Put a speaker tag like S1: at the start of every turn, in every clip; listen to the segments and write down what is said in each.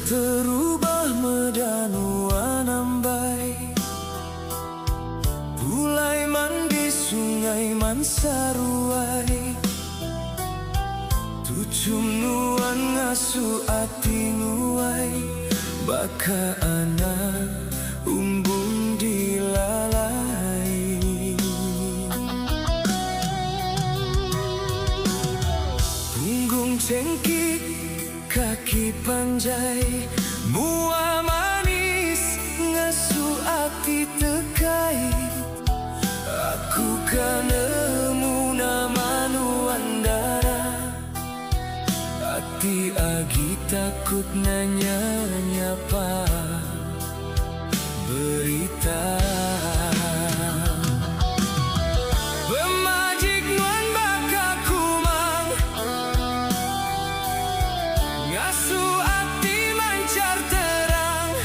S1: terubah medanu nambai, bulai mandi sungai mansaruai, tucum nuan ngasu ati nuai, baka anak umbung dilalai. Punggung cengkik, kaki panjai, mua manis ngasu ati tekai. Aku kan nemu nama nuandara, ati agi takut nanya nyapa berita. Pemajik nuan baka kumang, ngasu ati mancar terang,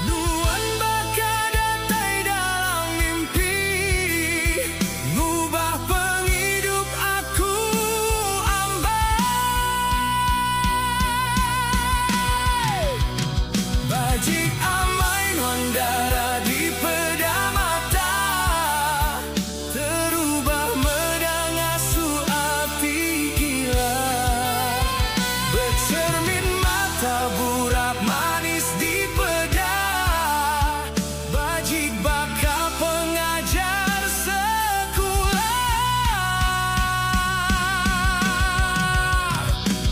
S1: nuan baka datai dalam mimpi, ngubah penghidup aku ambai. Bajik amai nuan dara di peda mata, terubah medang asu api gila. Bercermin mata burak manis di peda, bajik baka pengajar sekolah.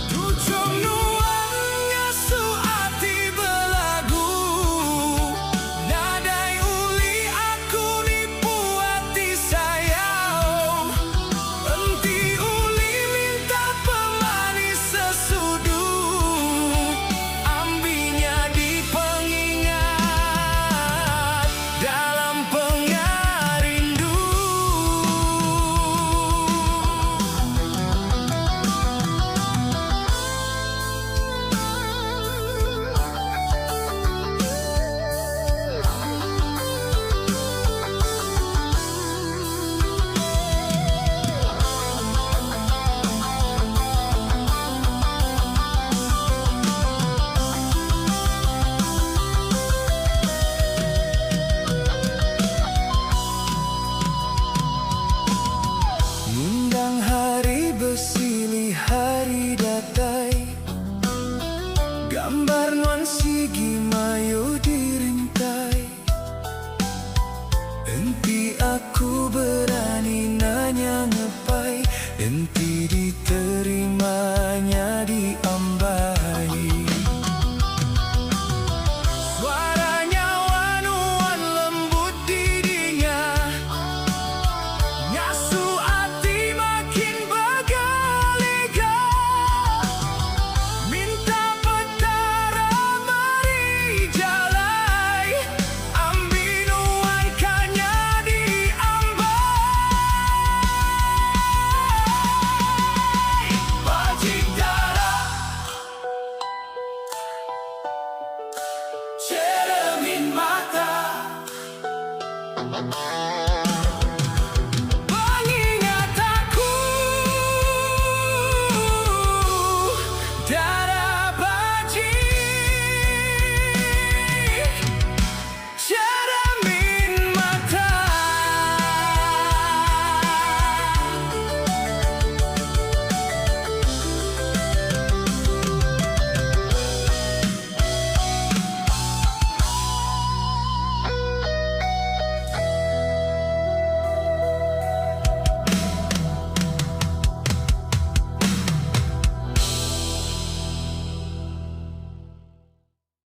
S1: Tucum nuang ngasu ati belagu, nadai uli aku nipu hati sayang. Enti uli minta pemanis sesudu, ambinya di pengingat dalam pengarindu. Ngundang hari bersili hari datai, gambar nuan sigi mayu dirintai. Enti aku berani nanya ngepai, enti diterimanya diambai. Suaranya wanuan lembut didinya, ngasu ati makin bergeliga. Minta petara mari jalai, ambi nuan kanya diambai. Bajik dara, cermin mata,